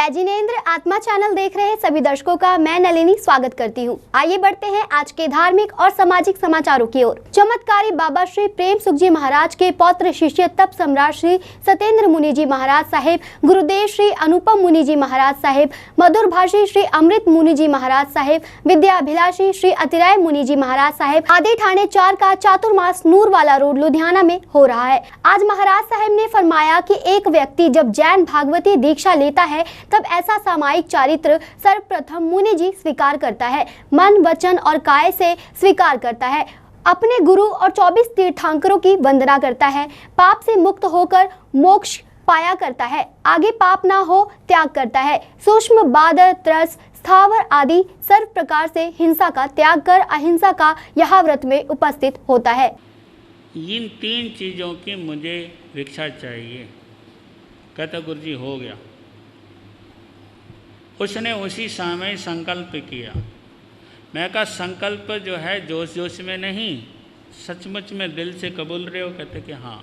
जय जिनेंद्र आत्मा चैनल देख रहे सभी दर्शकों का मैं नलिनी स्वागत करती हूं। आइए बढ़ते हैं आज के धार्मिक और सामाजिक समाचारों की ओर। चमत्कारी बाबा श्री प्रेम सुख जी महाराज के पौत्र शिष्य तप सम्राट श्री सत्येंद्र मुनि जी महाराज साहेब, गुरुदेव श्री अनुपम मुनि जी महाराज साहेब, मधुर भाषी श्री अमृत मुनि जी महाराज साहेब, विद्याभिलाषी श्री अतिराय मुनि जी महाराज साहेब आदि ठाणे 4 का चातुर्मास नूरवाला रोड लुधियाना में हो रहा है। आज महाराज साहेब ने फरमाया कि एक व्यक्ति जब जैन भागवती दीक्षा लेता है तब ऐसा सामायिक चारित्र सर्वप्रथम मुनि जी स्वीकार करता है, मन वचन और काय से स्वीकार करता है, अपने गुरु और 24 तीर्थंकरों की वंदना करता है, पाप से मुक्त होकर मोक्ष पाया करता है, आगे पाप ना हो त्याग करता है, सूक्ष्म बादर त्रस स्थावर आदि सर्व प्रकार से हिंसा का त्याग कर अहिंसा का यह व्रत में उपस्थित होता है। इन 3 चीज़ों की मुझे भिक्षा चाहिए। कहता गुरु जी हो गया। उसने उसी समय संकल्प किया। मैं कहा संकल्प जो है जोश जोश में नहीं, सचमुच में दिल से कबूल रहे हो? कहते कि हाँ।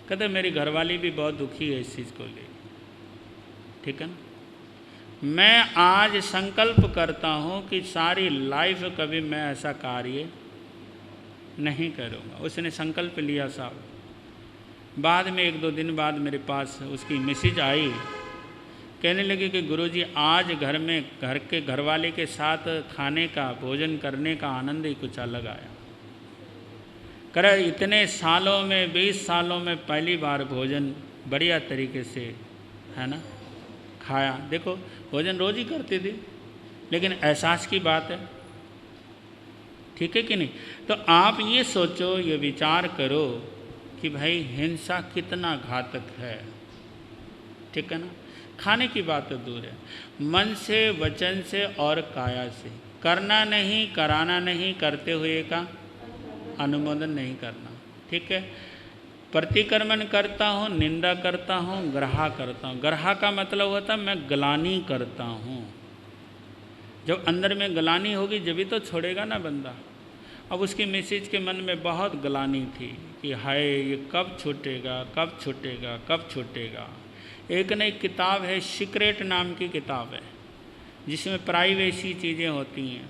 कहते मेरी घरवाली भी बहुत दुखी है इस चीज़ को ले, ठीक है ना। मैं आज संकल्प करता हूँ कि सारी लाइफ कभी मैं ऐसा कार्य नहीं करूँगा। उसने संकल्प लिया साहब। बाद में 1-2 दिन बाद मेरे पास उसकी मैसेज आई, कहने लगे कि गुरुजी आज घर के घरवाले के साथ खाने का भोजन करने का आनंद ही कुछ अलग आया। करे इतने सालों में 20 सालों में पहली बार भोजन बढ़िया तरीके से है ना खाया। देखो भोजन रोज़ ही करते थे, लेकिन एहसास की बात है, ठीक है कि नहीं। तो आप ये सोचो, ये विचार करो कि भाई हिंसा कितना घातक है, ठीक है ना। खाने की बात तो दूर है, मन से वचन से और काया से करना नहीं, कराना नहीं, करते हुए का अनुमोदन नहीं करना, ठीक है। प्रतिक्रमण करता हूँ, निंदा करता हूँ, ग्रहा करता हूँ। ग्रहा का मतलब होता है मैं ग्लानि करता हूँ। जब अंदर में ग्लानि होगी जब तो छोड़ेगा ना बंदा। अब उसकी मैसेज के मन में बहुत ग्लानि थी कि हाय ये कब छूटेगा, कब छूटेगा, कब छूटेगा। एक नई किताब है, सीक्रेट नाम की किताब है, जिसमें प्राइवेसी चीज़ें होती हैं।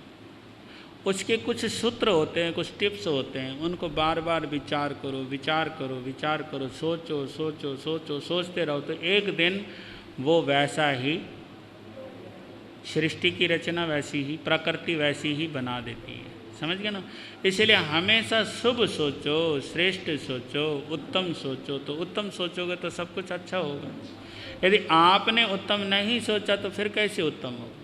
उसके कुछ सूत्र होते हैं, कुछ टिप्स होते हैं, उनको बार बार विचार करो, विचार करो, विचार करो, सोचो सोचो सोचो, सोचते रहो तो एक दिन वो वैसा ही सृष्टि की रचना वैसी ही, प्रकृति वैसी ही बना देती है। समझ गए ना। इसलिए हमेशा शुभ सोचो, श्रेष्ठ सोचो, उत्तम सोचो। तो उत्तम सोचोगे तो सब कुछ अच्छा होगा। यदि आपने उत्तम नहीं सोचा तो फिर कैसे उत्तम होगा।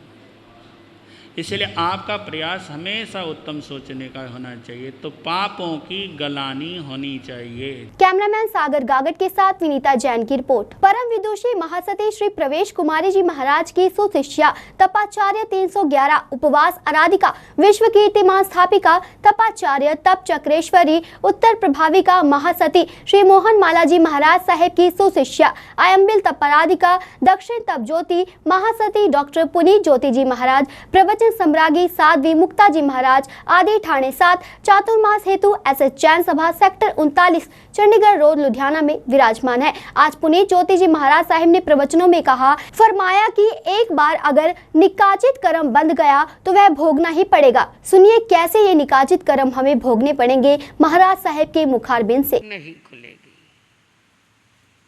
इसलिए आपका प्रयास हमेशा उत्तम सोचने का होना चाहिए। तो पापों की गलानी होनी चाहिए। कैमरामैन सागर गागट के साथ विनीता जैन की रिपोर्ट। परम विदुषी महासती श्री प्रवेश कुमारी जी महाराज की सुशिष्या तपाचार्य 311 उपवास आराधिका विश्व कीर्तिमान स्थापिका तपाचार्य तप चक्रेश्वरी उत्तर प्रभाविका महासती श्री मोहन माला जी महाराज साहेब की सुशिष्या आयम्बिल तपराधिका दक्षिण तप ज्योति महासती डॉक्टर पुनीत ज्योति जी महाराज प्रवचन सम्रागी साध्वी मुक्ता जी महाराज आदि ठाणे 7 चातुर्मास हेतु एसएच जैन सभा सेक्टर 39 चंडीगढ़ रोड लुधियाना में विराजमान है। आज पुनीत ज्योति जी महाराज साहिब ने प्रवचनों में कहा, फरमाया कि एक बार अगर निकाचित कर्म बंध गया तो वह भोगना ही पड़ेगा। सुनिए कैसे ये निकाचित कर्म हमें भोगने पड़ेंगे महाराज साहिब के मुखारबिंद से। नहीं खुलेगी।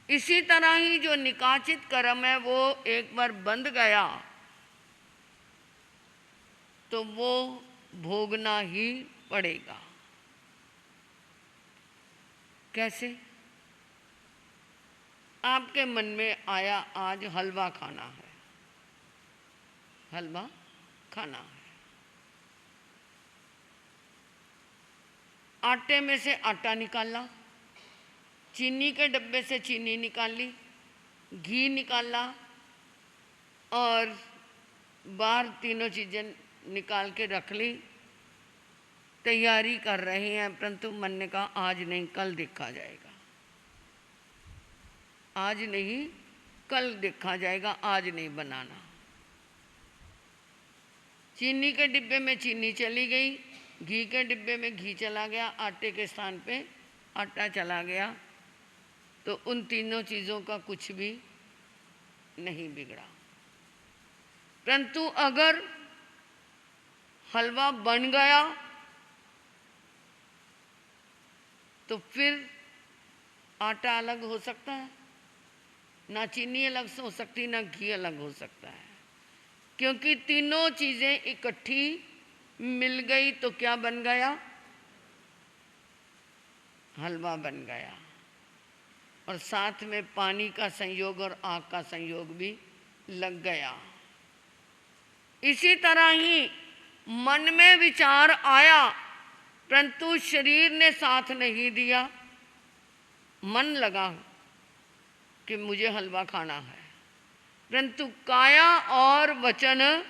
इसी तरह ही जो निकाचित कर्म है वो एक बार बंध गया तो वो भोगना ही पड़ेगा। कैसे? आपके मन में आया आज हलवा खाना है, हलवा खाना है। आटे में से आटा निकाला, चीनी के डब्बे से चीनी निकाली, घी निकाला और बाहर तीनों चीज़ें निकाल के रख ली। तैयारी कर रहे हैं, परंतु मन ने कहा आज नहीं कल देखा जाएगा, आज नहीं कल देखा जाएगा, आज नहीं बनाना। चीनी के डिब्बे में चीनी चली गई, घी के डिब्बे में घी चला गया, आटे के स्थान पे आटा चला गया। तो उन तीनों चीज़ों का कुछ भी नहीं बिगड़ा। परंतु अगर हलवा बन गया तो फिर आटा अलग हो सकता है, ना चीनी अलग से हो सकती, ना घी अलग हो सकता है, क्योंकि तीनों चीज़ें इकट्ठी मिल गई तो क्या बन गया? हलवा बन गया। और साथ में पानी का संयोग और आग का संयोग भी लग गया। इसी तरह ही मन में विचार आया, परंतु शरीर ने साथ नहीं दिया। मन लगा कि मुझे हलवा खाना है, परंतु काया और वचन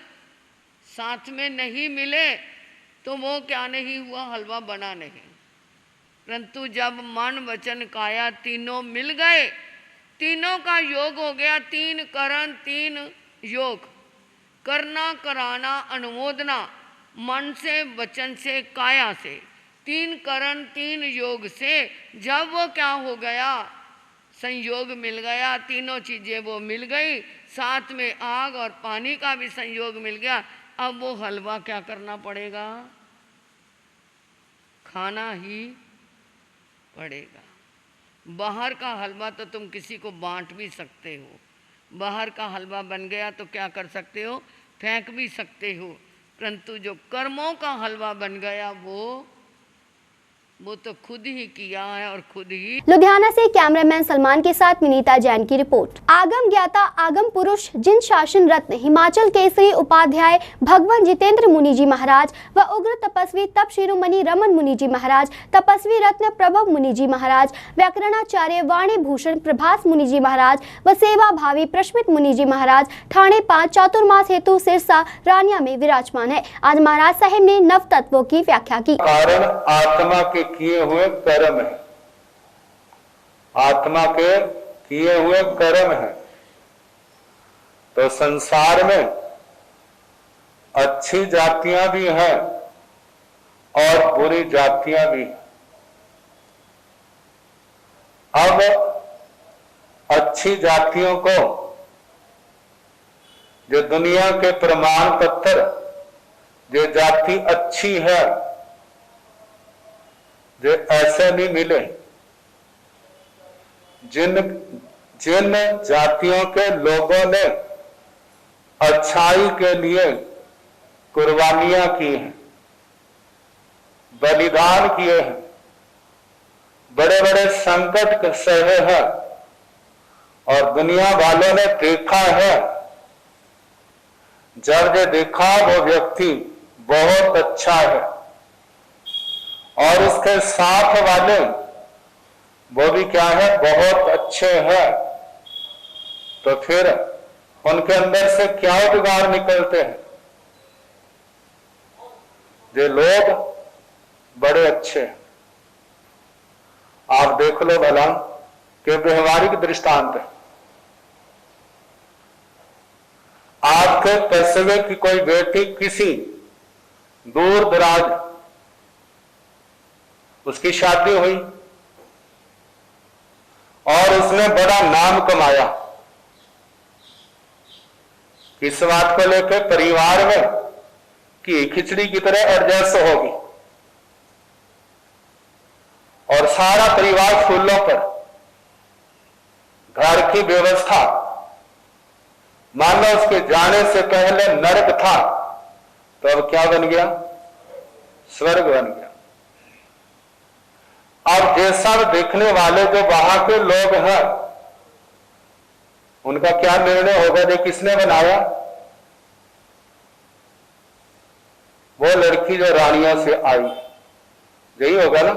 साथ में नहीं मिले तो वो क्या नहीं हुआ? हलवा बना नहीं। परंतु जब मन वचन काया तीनों मिल गए, तीनों का योग हो गया, 3 करण 3 योग, करना कराना अनुमोदना, मन से वचन से काया से, 3 करण 3 योग से जब वो क्या हो गया? संयोग मिल गया, तीनों चीज़ें वो मिल गई, साथ में आग और पानी का भी संयोग मिल गया। अब वो हलवा क्या करना पड़ेगा? खाना ही पड़ेगा। बाहर का हलवा तो तुम किसी को बांट भी सकते हो, बाहर का हलवा बन गया तो क्या कर सकते हो? फेंक भी सकते हो, परंतु जो कर्मों का हलवा बन गया वो तो खुद ही किया है और खुद ही। लुधियाना से कैमरामैन सलमान के साथ विनीता जैन की रिपोर्ट। आगम ज्ञाता आगम पुरुष जिन शासन रत्न हिमाचल केसरी उपाध्याय भगवान जितेंद्र मुनि जी महाराज व उग्र तपस्वी तप शिरोमणि रमन मुनि जी महाराज, तपस्वी रत्न प्रभव मुनि जी महाराज, व्याकरणाचार्य वाणी भूषण प्रभास मुनि जी महाराज व सेवा भावी प्रश्मित मुनि जी महाराज ठाणे 5 चातुर्मास हेतु सिरसा रानिया में विराजमान है। आज महाराज साहेब ने नव तत्वों की व्याख्या की। कारण आत्मा के किए हुए कर्म है, आत्मा के किए हुए कर्म है। तो संसार में अच्छी जातियां भी हैं और बुरी जातियां भी। अब अच्छी जातियों को जो दुनिया के प्रमाण पत्र, जो जाति अच्छी है, जो ऐसे नहीं मिले। जिन जातियों के लोगों ने अच्छाई के लिए कुर्बानियां की हैं, बलिदान किए हैं, बड़े बड़े संकट सहे हैं और दुनिया वालों ने देखा है, जब ये देखा वो व्यक्ति बहुत अच्छा है और उसके साथ वाले वो भी क्या है? बहुत अच्छे हैं। तो फिर उनके अंदर से क्या बिगाड़ निकलते हैं? ये लोग बड़े अच्छे हैं। आप देख लो भला कि व्यवहारिक दृष्टांत है। आपके पैसे की कोई बेटी किसी दूर दराज उसकी शादी हुई और उसने बड़ा नाम कमाया। इस बात को लेकर परिवार में कि खिचड़ी की तरह एडजस्ट होगी और सारा परिवार फूलों पर, घर की व्यवस्था मान लो उसके जाने से पहले नरक था, तो अब क्या बन गया? स्वर्ग बन गया। अब ये सब देखने वाले जो वहां के लोग हैं, उनका क्या निर्णय होगा? ये किसने बनाया? वो लड़की जो रानिया से आई, यही होगा ना?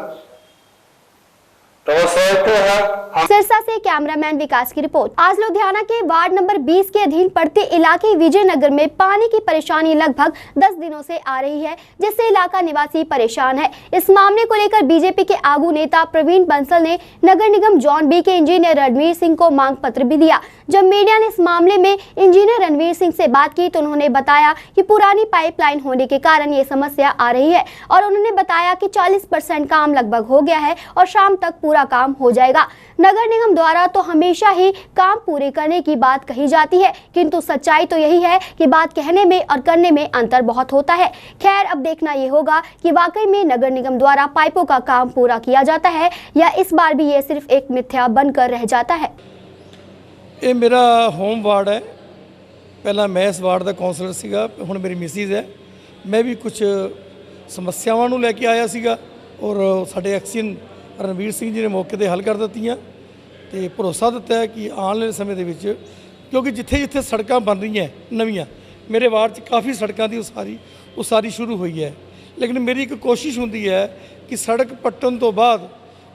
तो वो सोचते हैं। सिरसा से कैमरामैन विकास की रिपोर्ट। आज लुधियाना के वार्ड नंबर 20 के अधीन पड़ते इलाके विजयनगर में पानी की परेशानी लगभग 10 दिनों से आ रही है, जिससे इलाका निवासी परेशान है। इस मामले को लेकर बीजेपी के आगू नेता प्रवीण बंसल ने नगर निगम जॉन बी के इंजीनियर रणवीर सिंह को मांग पत्र भी दिया। जब मीडिया ने इस मामले में इंजीनियर रणवीर सिंह से बात की तो उन्होंने बताया कि पुरानी पाइपलाइन होने के कारण ये समस्या आ रही है और उन्होंने बताया कि 40% काम लगभग हो गया है और शाम तक पूरा काम हो जाएगा। नगर निगम द्वारा तो हमेशा ही काम पूरे करने की बात कही जाती है, किंतु सच्चाई तो यही है कि बात कहने में और करने में अंतर बहुत होता है। खैर, अब देखना ये होगा कि वाकई में नगर निगम द्वारा पाइपों का काम पूरा किया जाता है या इस बार भी ये सिर्फ एक मिथ्या बनकर रह जाता है। ये मेरा होम वार्ड है। पहला मैं इस वार्ड का कौंसलर सीगा, हुण मेरी मिसिज है। मैं भी कुछ समस्यावां नूं लैके आया सीगा और साडे एक्सीਅਨ रणवीर सिंह जी ने मौके ते हल कर दित्तियां ते भरोसा दिता है कि आने वाले समय दे विच, क्योंकि जिथे जिथे सड़कां बन रही नवीं, मेरे वार्ड च काफ़ी सड़कां दी उसारी शुरू हुई है, लेकिन मेरी एक कोशिश हुंदी है कि सड़क पट्टन तो बाद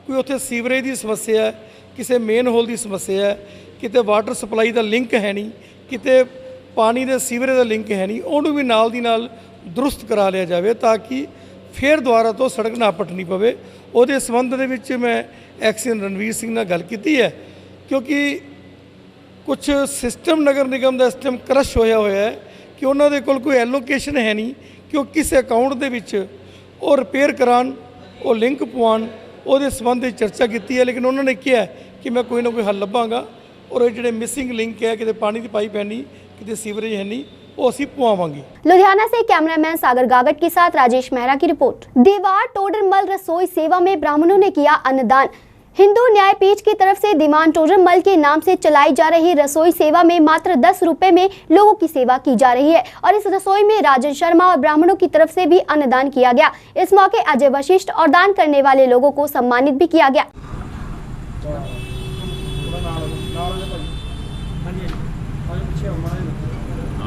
कोई उत्थे सीवरेज की समस्या है, किसी मेन होल की समस्या है, किते वाटर सप्लाई का लिंक है नहीं, किते पानी दे सीवरेज का लिंक है नहीं, उन्होंने भी नाल दी नाल दुरुस्त करा लिया जाए ताकि फिर दोबारा तो सड़क ना पटनी पवे। उहदे संबंध दे विच मैं एक्सीਅन रणवीर सिंह नाल गल कीती है, क्योंकि कुछ सिस्टम नगर निगम का सिस्टम क्रश होया है कि उन्होंने कोल कोई एलोकेशन है नहीं कि वो किस अकाउंट दे विच वो रिपेयर करान, वो लिंक पवान। उहदे संबंध में चर्चा की है, लेकिन उन्होंने कहा कि मैं कोई ना कोई हल लभांगा और ये जिहड़े मिसिंग लिंक है, किते पानी की पाइप है नहीं, किते सीवरेज है नहीं, वो असीं पवावांगे। लुधियाना से कैमरामैन सागर गागट के साथ राजेश मेहरा की रिपोर्ट। दीवार टोडरमल रसोई सेवा में ब्राह्मणों ने किया अन्नदान। हिंदू न्यायपीठ की तरफ से दीवान टोडरमल के नाम से चलाई जा रही रसोई सेवा में मात्र 10 रुपए में लोगों की सेवा की जा रही है और इस रसोई में राजन शर्मा और ब्राह्मणों की तरफ से भी अन्नदान किया गया। इस मौके अजय वशिष्ठ और दान करने वाले लोगों को सम्मानित भी किया गया।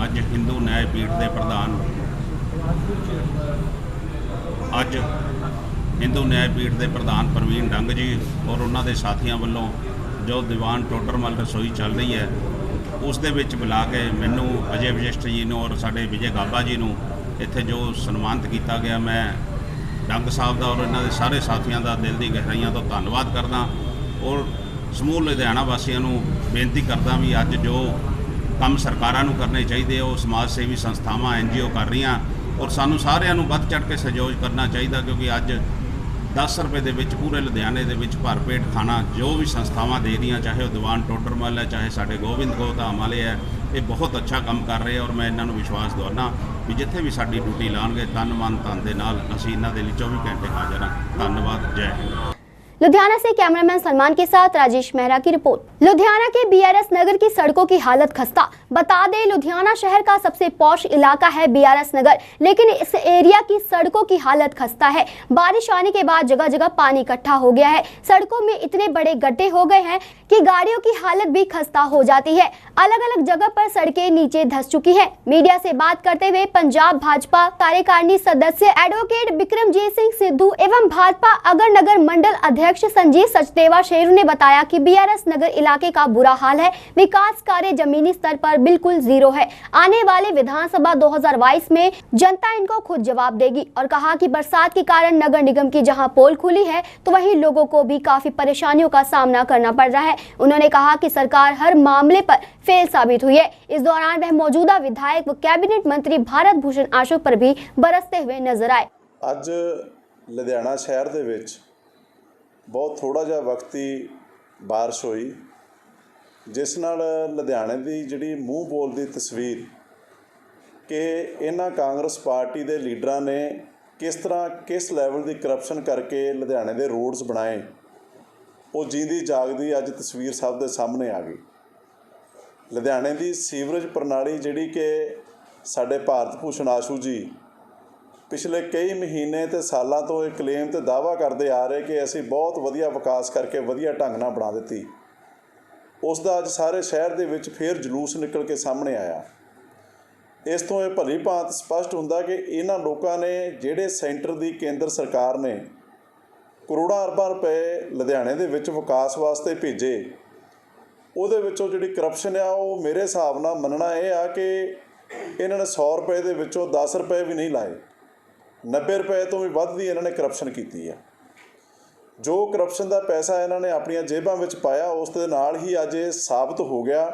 ਅੱਜ ਹਿੰਦੂ ਨਿਆਂਪੀਠ ਦੇ ਪ੍ਰਧਾਨ ਪ੍ਰਵੀਨ ਡੰਗ ਜੀ ਔਰ ਉਹਨਾਂ ਦੇ ਸਾਥੀਆਂ ਵੱਲੋਂ ਜੋ ਦੀਵਾਨ ਟੋਡਰਮਲ ਰਸੋਈ ਚੱਲ ਰਹੀ ਹੈ ਉਸ ਦੇ ਵਿੱਚ ਬੁਲਾ ਕੇ ਮੈਨੂੰ ਅਜੇ ਵਸ਼ਿਸ਼ਟ ਜੀ ਨੂੰ ਔਰ ਸਾਡੇ ਵਿਜੇ ਗਾਬਾ ਜੀ ਨੂੰ ਇੱਥੇ ਜੋ ਸਨਮਾਨਿਤ ਕੀਤਾ ਗਿਆ, ਮੈਂ ਡੰਗ ਸਾਹਿਬ ਦਾ ਔਰ ਇਹਨਾਂ ਦੇ ਸਾਰੇ ਸਾਥੀਆਂ ਦਾ ਦਿਲ ਦੀ ਗਹਿਰਾਈਆਂ ਤੋਂ ਧੰਨਵਾਦ ਕਰਦਾ ਔਰ ਸਮੂਹ ਲੁਧਿਆਣਾ ਵਾਸੀਆਂ ਨੂੰ ਬੇਨਤੀ ਕਰਦਾ ਵੀ ਅੱਜ ਜੋ ਕੰਮ ਸਰਕਾਰਾਂ ਨੂੰ ਕਰਨੇ ਚਾਹੀਦੇ ਉਹ ਸਮਾਜ ਸੇਵੀ ਸੰਸਥਾਵਾਂ NGO ਕਰ ਰਹੀਆਂ ਔਰ ਸਾਨੂੰ ਸਾਰਿਆਂ ਨੂੰ ਵੱਧ ਚੜ੍ਹ ਕੇ ਸਹਿਯੋਗ ਕਰਨਾ ਚਾਹੀਦਾ, ਕਿਉਂਕਿ ਅੱਜ 10 ਰੁਪਏ ਦੇ ਵਿੱਚ ਪੂਰੇ ਲੁਧਿਆਣੇ ਦੇ ਵਿੱਚ ਭਰਪੇਟ ਖਾਣਾ ਜੋ ਵੀ ਸੰਸਥਾਵਾਂ ਦੇ ਰਹੀਆਂ, ਚਾਹੇ ਉਹ ਦੀਵਾਨ ਟੋਡਰਮਲ ਹੈ, ਚਾਹੇ ਸਾਡੇ ਗੋਬਿੰਦ ਗੋਧਾਮ ਵਾਲੇ ਹੈ, ਇਹ ਬਹੁਤ ਅੱਛਾ ਕੰਮ ਕਰ ਰਹੇ ਔਰ ਮੈਂ ਇਹਨਾਂ ਨੂੰ ਵਿਸ਼ਵਾਸ ਦਿਵਾਉਣਾ ਵੀ ਜਿੱਥੇ ਵੀ ਸਾਡੀ ਡਿਊਟੀ ਲਾਉਣਗੇ ਤਨ ਮਨ ਧਨ ਦੇ ਨਾਲ ਅਸੀਂ ਇਹਨਾਂ ਦੇ ਲਈ 24 ਘੰਟੇ ਹਾਜ਼ਰ ਹਾਂ। ਧੰਨਵਾਦ। जय हिंद। लुधियाना से कैमरामैन सलमान के साथ राजेश मेहरा की रिपोर्ट। लुधियाना के BRS नगर की सड़कों की हालत खस्ता। बता दें, लुधियाना शहर का सबसे पॉश इलाका है BRS नगर, लेकिन इस एरिया की सड़कों की हालत खस्ता है। बारिश आने के बाद जगह जगह पानी इकट्ठा हो गया है। सड़कों में इतने बड़े गड्ढे हो गए हैं कि गाड़ियों की हालत भी खस्ता हो जाती है। अलग अलग जगह पर सड़कें नीचे धंस चुकी हैं। मीडिया से बात करते हुए पंजाब भाजपा कार्यकारिणी सदस्य एडवोकेट बिक्रमजीत सिंह सिद्धू एवं भाजपा अगर नगर मंडल अध्यक्ष संजीव सचदेवा शेरू ने बताया कि BRS नगर इलाके का बुरा हाल है। विकास कार्य जमीनी स्तर पर बिल्कुल जीरो है। आने वाले विधानसभा 2022 में जनता इनको खुद जवाब देगी और कहा कि बरसात के कारण नगर निगम की जहां पोल खुली है तो वहीं लोगों को भी काफी परेशानियों का सामना करना पड़ रहा है। उन्होंने कहा कि सरकार हर मामले पर फेल साबित हुई है। इस दौरान वह मौजूदा विधायक व कैबिनेट मंत्री भारत भूषण आशु पर भी बरसते हुए नजर आए। ਅੱਜ ਲੁਧਿਆਣਾ ਸ਼ਹਿਰ ਦੇ ਵਿੱਚ ਬਹੁਤ ਥੋੜਾ ਜਿਹਾ ਵਕਤੀ ਬਾਰਿਸ਼ ਹੋਈ, ਜਿਸ ਨਾਲ ਲੁਧਿਆਣੇ ਦੀ ਜਿਹੜੀ ਮੂੰਹ ਬੋਲਦੀ ਤਸਵੀਰ ਕਿ ਇਹਨਾਂ ਕਾਂਗਰਸ ਪਾਰਟੀ ਦੇ ਲੀਡਰਾਂ ਨੇ ਕਿਸ ਤਰ੍ਹਾਂ ਕਿਸ ਲੈਵਲ ਦੀ ਕਰਪਸ਼ਨ ਕਰਕੇ ਲੁਧਿਆਣੇ ਦੇ ਰੋਡਸ ਬਣਾਏ, ਉਹ ਜਿੰਦੀ ਜਾਗਦੀ ਅੱਜ ਤਸਵੀਰ ਸਭ ਦੇ ਸਾਹਮਣੇ ਆ ਗਈ। ਲੁਧਿਆਣੇ ਦੀ ਸੀਵਰੇਜ ਪ੍ਰਣਾਲੀ ਜਿਹੜੀ ਕਿ ਸਾਡੇ ਭਾਰਤ ਭੂਸ਼ਣ ਆਸ਼ੂ ਜੀ पिछले कई महीने तो सालों तो एक क्लेम तो दावा करते आ रहे कि असी बहुत वधिया विकास करके वधिया ढंग नाल बना दी, उसका अज सारे शहर के विच फिर जलूस निकल के सामने आया। इस तो यह भली भांत स्पष्ट हुंदा कि इन्हां लोकां ने जिहड़े सेंटर की केंद्र सरकार ने करोड़ां अरबां रुपए लुधियाणे दे विच विकास वास्ते भेजे, उहदे विचों जिहड़ी करप्शन आ वो मेरे हिसाब नाल मनना यह आ कि इन्हां ने 100 रुपए दे विचों 10 रुपए भी नहीं लाए, 90 रुपए तो भी वध दी इन्होंने करप्शन की है। जो करप्शन का पैसा इन्होंने अपन जेबां में पाया उस दे नाल ही अज ये साबित हो गया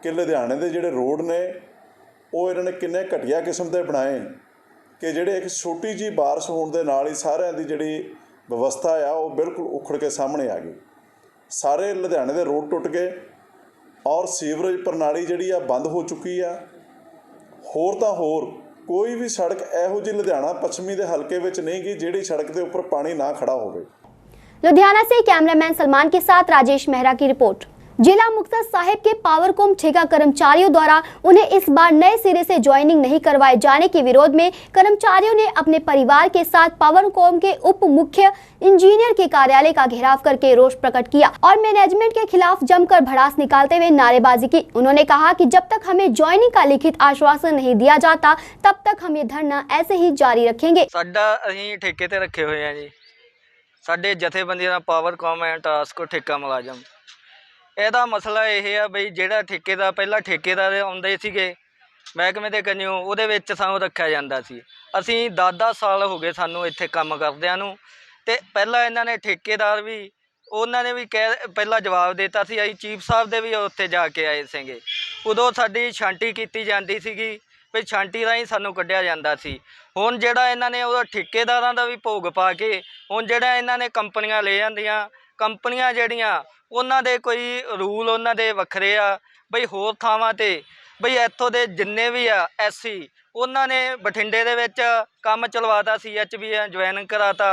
कि लुधियाने के जोड़े रोड ने वो इन्होंने किन्ने घटिया किस्म के बनाए कि जोड़े एक छोटी जी बारिश होने के नाल ही सारिਆਂ दी जिहड़ी ਵਿਵਸਥਾ ਆ ਉਹ ਬਿਲਕੁਲ ਉਖੜ ਕੇ ਸਾਹਮਣੇ ਆ ਗਈ। ਸਾਰੇ ਲੁਧਿਆਣੇ ਦੇ ਰੋਡ ਟੁੱਟ ਗਏ ਔਰ ਸੀਵਰੇਜ ਪ੍ਰਣਾਲੀ ਜਿਹੜੀ ਆ ਬੰਦ ਹੋ ਚੁੱਕੀ ਆ। ਹੋਰ ਤਾਂ ਹੋਰ ਕੋਈ ਵੀ ਸੜਕ ਇਹੋ ਜਿਹੀ ਲੁਧਿਆਣਾ ਪੱਛਮੀ ਦੇ ਹਲਕੇ ਵਿੱਚ नहीं गी ਜਿਹੜੀ ਸੜਕ ਦੇ ਉੱਪਰ ਪਾਣੀ ना खड़ा होवे। लुधियाना से कैमरामैन सलमान के साथ राजेश मेहरा की रिपोर्ट। जिला मुक्तसर साहिब के पावरकॉम ठेका कर्मचारियों द्वारा उन्हें इस बार नए सिरे से ज्वाइनिंग नहीं करवाए जाने के विरोध में कर्मचारियों ने अपने परिवार के साथ पावरकॉम के उप मुख्य इंजीनियर के कार्यालय का घेराव करके रोष प्रकट किया और मैनेजमेंट के खिलाफ जमकर भड़ास निकालते हुए नारेबाजी की। उन्होंने कहा कि जब तक हमें ज्वाइनिंग का लिखित आश्वासन नहीं दिया जाता तब तक हम ये धरना ऐसे ही जारी रखेंगे। साडा असीं ठेके ते रखे हुए हैं जी, साडे जथेबंदी दा पावरकॉम एंड टास्क ठेका मुलाजम। ਇਹਦਾ ਮਸਲਾ ਇਹ ਆ ਬਈ ਜਿਹੜਾ ਠੇਕੇਦਾਰ ਪਹਿਲਾਂ ਠੇਕੇਦਾਰ ਆਉਂਦੇ ਸੀਗੇ ਮਹਿਕਮੇ ਦੇ ਕੰਨਿਓ ਉਹਦੇ ਵਿੱਚ ਸਾਨੂੰ ਰੱਖਿਆ ਜਾਂਦਾ ਸੀ। ਅਸੀਂ 10-10 ਸਾਲ ਹੋ ਗਏ ਸਾਨੂੰ ਇੱਥੇ ਕੰਮ ਕਰਦਿਆਂ ਨੂੰ ਤੇ ਪਹਿਲਾਂ ਇਹਨਾਂ ਨੇ ਠੇਕੇਦਾਰ ਵੀ ਉਹਨਾਂ ਨੇ ਵੀ ਪਹਿਲਾਂ ਜਵਾਬ ਦਿੱਤਾ ਸੀ। ਅਸੀਂ ਚੀਫ ਸਾਹਿਬ ਦੇ ਵੀ ਉੱਥੇ ਜਾ ਕੇ ਆਏ ਸੀਗੇ। ਉਦੋਂ ਸਾਡੀ ਛਾਂਟੀ ਕੀਤੀ ਜਾਂਦੀ ਸੀਗੀ ਵੀ ਛਾਂਟੀ ਰਾਹੀਂ ਸਾਨੂੰ ਕੱਢਿਆ ਜਾਂਦਾ ਸੀ। ਹੁਣ ਜਿਹੜਾ ਇਹਨਾਂ ਨੇ ਉਹਦਾ ਠੇਕੇਦਾਰਾਂ ਦਾ ਵੀ ਭੋਗ ਪਾ ਕੇ ਹੁਣ ਜਿਹੜਾ ਇਹਨਾਂ ਨੇ ਕੰਪਨੀਆਂ ਲੈ ਜਾਂਦੀਆਂ ਕੰਪਨੀਆਂ ਜਿਹੜੀਆਂ ਉਹਨਾਂ ਦੇ ਕੋਈ ਰੂਲ ਉਹਨਾਂ ਦੇ ਵੱਖਰੇ ਆ ਬਈ ਹੋਰ ਥਾਵਾਂ 'ਤੇ ਬਈ ਇੱਥੋਂ ਦੇ ਜਿੰਨੇ ਵੀ ਆ ਐਸਸੀ ਉਹਨਾਂ ਨੇ ਬਠਿੰਡੇ ਦੇ ਵਿੱਚ ਕੰਮ ਚਲਵਾਤਾ CHB ਜੁਆਇਨ ਕਰਾਤਾ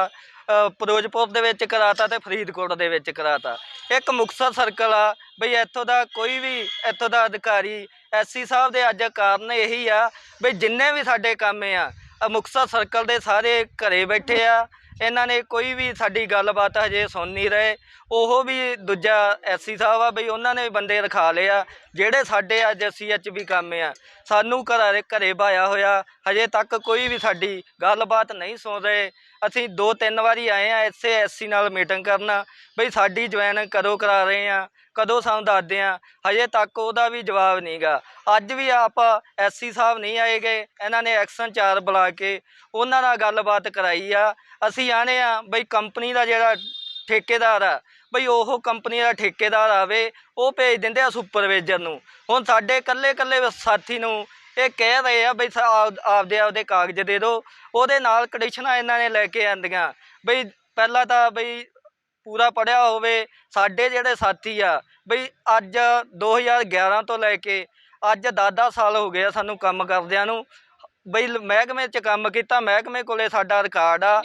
ਫਿਰੋਜ਼ਪੁਰ ਦੇ ਵਿੱਚ ਕਰਾਤਾ ਤੇ ਫਰੀਦਕੋਟ ਦੇ ਵਿੱਚ ਕਰਾਤਾ। ਇੱਕ ਮੁਕਤਸਰ ਸਰਕਲ ਆ ਬਈ ਇੱਥੋਂ ਦਾ ਕੋਈ ਵੀ ਇੱਥੋਂ ਦਾ ਅਧਿਕਾਰੀ SC ਸਾਹਿਬ ਦੇ ਅੱਜ ਕਾਰਨ ਇਹੀ ਆ ਬਈ ਜਿੰਨੇ ਵੀ ਸਾਡੇ ਕੰਮ ਆ ਮੁਕਤਸਰ ਸਰਕਲ ਦੇ ਸਾਰੇ ਘਰੇ ਬੈਠੇ ਆ। ਇਹਨਾਂ ਨੇ ਕੋਈ ਵੀ ਸਾਡੀ ਗੱਲਬਾਤ ਹਜੇ ਸੁਣ ਨਹੀਂ ਰਹੇ। ਉਹ ਵੀ ਦੂਜਾ SC ਸਾਹਿਬ ਆ ਬਈ ਉਹਨਾਂ ਨੇ ਬੰਦੇ ਰਖਾ ਲਏ ਆ ਜਿਹੜੇ ਸਾਡੇ ਅੱਜ CHB ਕੰਮ ਆ ਸਾਨੂੰ ਘਰੇ ਬਾਇਆ ਹੋਇਆ ਹਜੇ ਤੱਕ ਕੋਈ ਵੀ ਸਾਡੀ ਗੱਲਬਾਤ ਨਹੀਂ ਸੁਣ ਰਹੇ। ਅਸੀਂ 2-3 ਵਾਰੀ ਆਏ ਆ ਇਸੇ SC ਨਾਲ ਮੀਟਿੰਗ ਕਰਨ ਬਈ ਸਾਡੀ ਜੁਆਇਨ ਕਦੋਂ ਕਰਾ ਰਹੇ ਆ ਕਦੋਂ ਸਾਨੂੰ ਦੱਸਦੇ ਆ ਹਜੇ ਤੱਕ ਉਹਦਾ ਵੀ ਜਵਾਬ ਨਹੀਂ ਗਾ। ਅੱਜ ਵੀ ਆਪ SC ਸਾਹਿਬ ਨਹੀਂ ਆਏ ਗਏ ਇਹਨਾਂ ਨੇ ਐਕਸ਼ਨ 4 ਬੁਲਾ ਕੇ ਉਹਨਾਂ ਨਾਲ ਗੱਲਬਾਤ ਕਰਾਈ ਆ। ਅਸੀਂ ਆਨੇ ਆ ਬਈ ਕੰਪਨੀ ਦਾ ਜਿਹੜਾ ਠੇਕੇਦਾਰ ਆ ਬਈ ਉਹ ਕੰਪਨੀ ਦਾ ਠੇਕੇਦਾਰ ਆਵੇ ਉਹ ਭੇਜ ਦਿੰਦੇ ਆ ਸੁਪਰਵਾਈਜ਼ਰ ਨੂੰ। ਹੁਣ ਸਾਡੇ ਇਕੱਲੇ ਸਾਥੀ ਨੂੰ ਇਹ ਕਹਿ ਰਹੇ ਆ ਬਈ ਆਪਦੇ ਕਾਗਜ਼ ਦੇ ਦਿਓ ਉਹਦੇ ਨਾਲ ਕੰਡੀਸ਼ਨਾਂ ਇਹਨਾਂ ਨੇ ਲੈ ਕੇ ਆਂਦੀਆਂ ਬਈ ਪਹਿਲਾਂ ਤਾਂ ਬਈ ਪੂਰਾ ਪੜ੍ਹਿਆ ਹੋਵੇ। ਸਾਡੇ ਜਿਹੜੇ ਸਾਥੀ ਆ ਬਈ ਅੱਜ 2011 ਤੋਂ ਲੈ ਕੇ ਅੱਜ 10-10 ਸਾਲ ਹੋ ਗਏ ਆ ਸਾਨੂੰ ਕੰਮ ਕਰਦਿਆਂ ਨੂੰ ਬਈ ਮਹਿਕਮੇ 'ਚ ਕੰਮ ਕੀਤਾ। ਮਹਿਕਮੇ ਕੋਲੇ ਸਾਡਾ ਰਿਕਾਰਡ ਆ।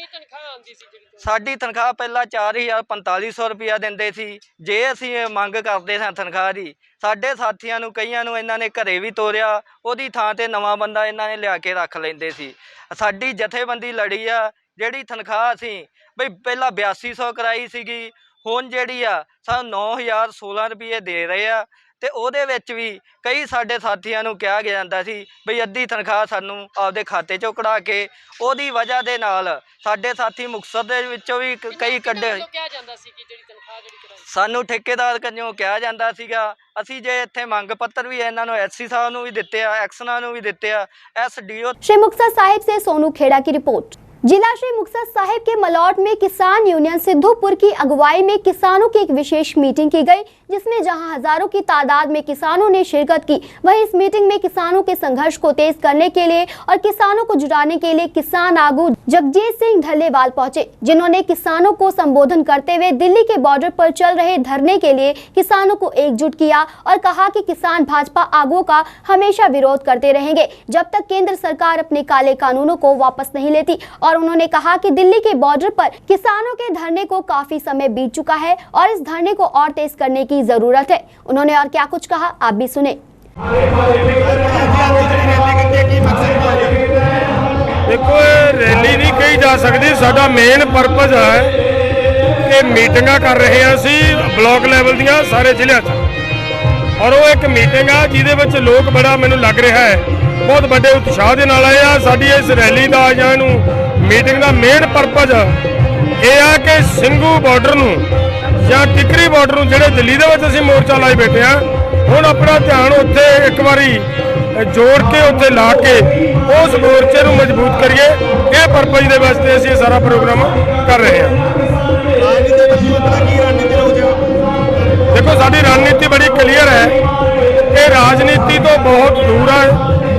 ਸਾਡੀ ਤਨਖਾਹ ਪਹਿਲਾਂ 4,4500 ਰੁਪਇਆ ਦਿੰਦੇ ਸੀ। ਜੇ ਅਸੀਂ ਮੰਗ ਕਰਦੇ ਸਾਂ ਤਨਖਾਹ ਦੀ ਸਾਡੇ ਸਾਥੀਆਂ ਨੂੰ ਕਈਆਂ ਨੂੰ ਇਹਨਾਂ ਨੇ ਘਰੇ ਵੀ ਤੋਰਿਆ ਉਹਦੀ ਥਾਂ 'ਤੇ ਨਵਾਂ ਬੰਦਾ ਇਹਨਾਂ ਨੇ ਲਿਆ ਕੇ ਰੱਖ ਲੈਂਦੇ ਸੀ। ਸਾਡੀ ਜਥੇਬੰਦੀ ਲੜੀ ਆ ਜਿਹੜੀ ਤਨਖਾਹ ਅਸੀਂ ਬਈ ਪਹਿਲਾਂ 8200 ਕਰਾਈ ਸੀਗੀ ਹੁਣ ਜਿਹੜੀ ਆ ਸਾਨੂੰ 9,016 ਰੁਪਏ ਦੇ ਰਹੇ ਆ ਤੇ ਉਹਦੇ ਵਿੱਚ ਵੀ ਕਈ ਸਾਡੇ ਸਾਥੀਆਂ ਨੂੰ ਕਿਹਾ ਜਾਂਦਾ ਸੀ ਬਈ ਅੱਧੀ ਤਨਖਾਹ ਸਾਨੂੰ ਆਪਦੇ ਖਾਤੇ 'ਚੋਂ ਕਢਾ ਕੇ ਉਹਦੀ ਵਜ੍ਹਾ ਦੇ ਨਾਲ ਸਾਡੇ ਸਾਥੀ ਮੁਕਤਸਰ ਦੇ ਵਿੱਚੋਂ ਵੀ ਕਈ ਕੱਢੇ ਸਾਨੂੰ ਠੇਕੇਦਾਰ ਕੰਨਿਓ ਕਿਹਾ ਜਾਂਦਾ ਸੀਗਾ। ਅਸੀਂ ਜੇ ਇੱਥੇ ਮੰਗ ਪੱਤਰ ਵੀ ਇਹਨਾਂ ਨੂੰ SC ਸਾਹਿਬ ਨੂੰ ਵੀ ਦਿੱਤੇ ਆ ਐਕਸ਼ਨਾਂ ਨੂੰ ਵੀ ਦਿੱਤੇ ਆ SDO। श्री मुक्तसर साहिब से सोनू खेड़ा की रिपोर्ट। जिला श्री मुक्तसर साहिब के मलौट में किसान यूनियन सिद्धूपुर की अगुवाई में किसानों की एक विशेष मीटिंग की गई जिसमें जहां हजारों की तादाद में किसानों ने शिरकत की वहीं इस मीटिंग में किसानों के संघर्ष को तेज करने के लिए और किसानों को जुटाने के लिए किसान आगू जगजीत सिंह ढल्लेवाल पहुंचे जिन्होंने किसानों को संबोधन करते हुए दिल्ली के बॉर्डर पर चल रहे धरने के लिए किसानों को एकजुट किया और कहा कि किसान भाजपा आगुओं का हमेशा विरोध करते रहेंगे जब तक केंद्र सरकार अपने काले कानूनों को वापस नहीं लेती। और उन्होंने कहा कि दिल्ली के बॉर्डर पर किसानों के धरने को काफी समय बीत चुका है और इस धरने को और तेज करने की जरूरत है। उन्होंने और क्या कुछ कहा आप भी सुने। देखो रैली नहीं कही जा सकती साडा मेन परपज है कि मीटिंगां कर रहे हैं असी ब्लॉक लैवल दियां सारे जिले और वो एक मीटिंग आ जिहदे विच लोग बड़ा मैनूं लग रहा है बहुत बड़े उत्साह के नाल आए आ। साडी इस रैली का जां मीटिंग का मेन परपज ये आ कि ਸਿੰਘੂ बॉर्डर नूं ਜਾਂ ਟਿਕਰੀ ਬਾਰਡਰ ਨੂੰ ਜਿਹੜੇ ਦਿੱਲੀ ਦੇ ਵਿੱਚ ਅਸੀਂ ਮੋਰਚਾ ਲਾਈ ਬੈਠੇ ਆ ਹੁਣ ਆਪਣਾ ਧਿਆਨ ਉੱਥੇ ਇੱਕ ਵਾਰੀ ਜੋੜ ਕੇ ਉੱਥੇ ਲਾ ਕੇ ਉਸ ਮੋਰਚੇ ਨੂੰ ਮਜ਼ਬੂਤ ਕਰੀਏ ਇਹ ਪਰਪਸ ਦੇ ਵਾਸਤੇ ਅਸੀਂ ਸਾਰਾ ਪ੍ਰੋਗਰਾਮ ਕਰ ਰਹੇ ਹਾਂ। देखो साडी रणनीति बड़ी क्लीयर है कि राजनीति तो बहुत दूर है